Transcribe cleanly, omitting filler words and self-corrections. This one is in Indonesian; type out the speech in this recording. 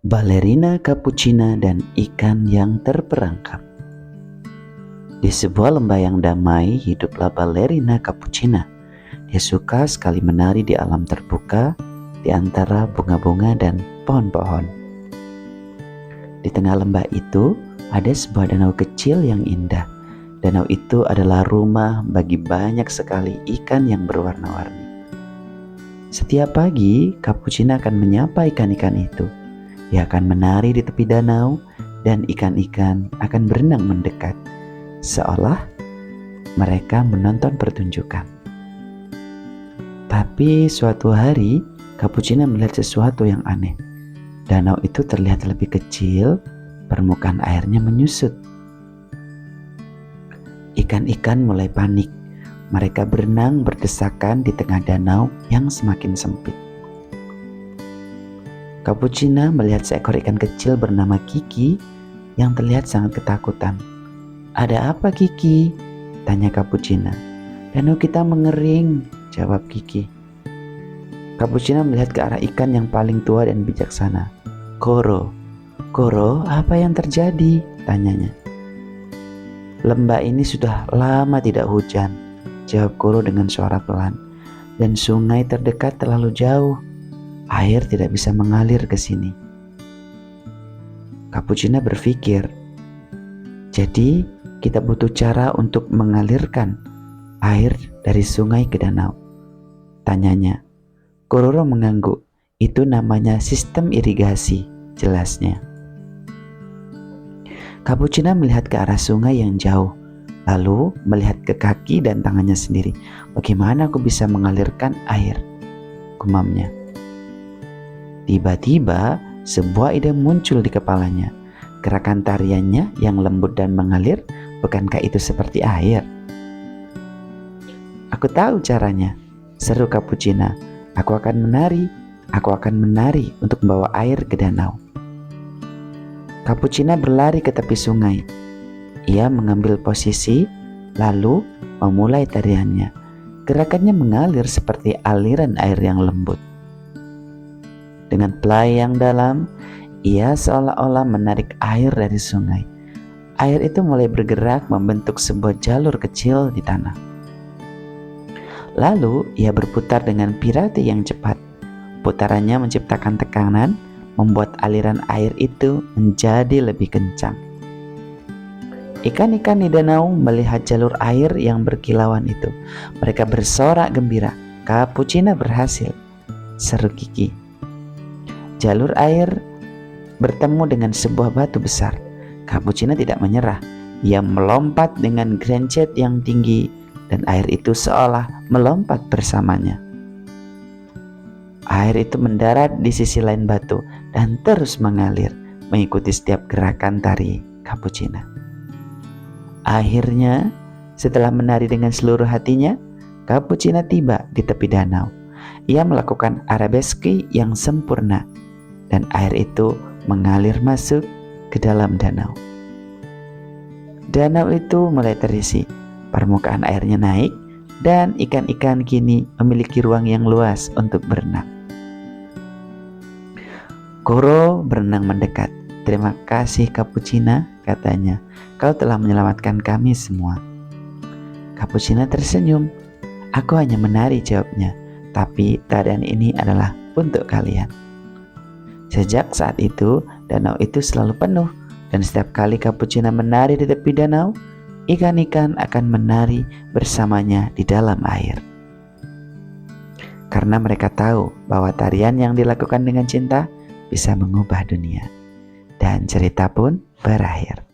Balerina Capucina dan ikan yang terperangkap. Di sebuah lembah yang damai hiduplah balerina Capucina. Dia suka sekali menari di alam terbuka, di antara bunga-bunga dan pohon-pohon. Di tengah lembah itu ada sebuah danau kecil yang indah. Danau itu adalah rumah bagi banyak sekali ikan yang berwarna-warni. Setiap pagi, Capucina akan menyapa ikan-ikan itu. Dia akan menari di tepi danau dan ikan-ikan akan berenang mendekat, seolah mereka menonton pertunjukan. Tapi suatu hari, Capucina melihat sesuatu yang aneh. Danau itu terlihat lebih kecil, permukaan airnya menyusut. Ikan-ikan mulai panik. Mereka berenang berdesakan di tengah danau yang semakin sempit. Capucina melihat seekor ikan kecil bernama Kiki yang terlihat sangat ketakutan. "Ada apa, Kiki?" tanya Capucina. "Danau kita mengering," jawab Kiki. Capucina melihat ke arah ikan yang paling tua dan bijaksana. "Koro, Koro, apa yang terjadi?" tanyanya. "Lembah ini sudah lama tidak hujan," jawab Koro dengan suara pelan. "Dan sungai terdekat terlalu jauh. Air tidak bisa mengalir ke sini." Capucina berpikir, "Jadi kita butuh cara untuk mengalirkan air dari sungai ke danau?" tanyanya. Kororo mengangguk. "Itu namanya sistem irigasi," jelasnya. Capucina melihat ke arah sungai yang jauh, lalu melihat ke kaki dan tangannya sendiri. "Bagaimana aku bisa mengalirkan air?" gumamnya. Tiba-tiba sebuah ide muncul di kepalanya. Gerakan tariannya yang lembut dan mengalir, bukankah itu seperti air? "Aku tahu caranya," seru Capucina. Aku akan menari untuk membawa air ke danau." Capucina berlari ke tepi sungai. Ia mengambil posisi, lalu memulai tariannya. Gerakannya mengalir seperti aliran air yang lembut. Dengan pelai yang dalam, ia seolah-olah menarik air dari sungai. Air itu mulai bergerak membentuk sebuah jalur kecil di tanah. Lalu ia berputar dengan pirati yang cepat. Putarannya menciptakan tekanan, membuat aliran air itu menjadi lebih kencang. Ikan-ikan di danau melihat jalur air yang berkilauan itu. Mereka bersorak gembira. "Capucina berhasil," seru Kiki. Jalur air bertemu dengan sebuah batu besar. Capucina tidak menyerah. Ia melompat dengan gerencet yang tinggi dan air itu seolah melompat bersamanya. Air itu mendarat di sisi lain batu dan terus mengalir mengikuti setiap gerakan tari Capucina. Akhirnya, setelah menari dengan seluruh hatinya, Capucina tiba di tepi danau. Ia melakukan arabeski yang sempurna dan air itu mengalir masuk ke dalam danau. Danau itu mulai terisi, permukaan airnya naik, dan ikan-ikan kini memiliki ruang yang luas untuk berenang. Koro berenang mendekat. "Terima kasih Capucina," katanya. "Kau telah menyelamatkan kami semua." Capucina tersenyum. "Aku hanya menari," jawabnya, "tapi tarian ini adalah untuk kalian." Sejak saat itu, danau itu selalu penuh, dan setiap kali Capucina menari di tepi danau, ikan-ikan akan menari bersamanya di dalam air. Karena mereka tahu bahwa tarian yang dilakukan dengan cinta bisa mengubah dunia. Dan cerita pun berakhir.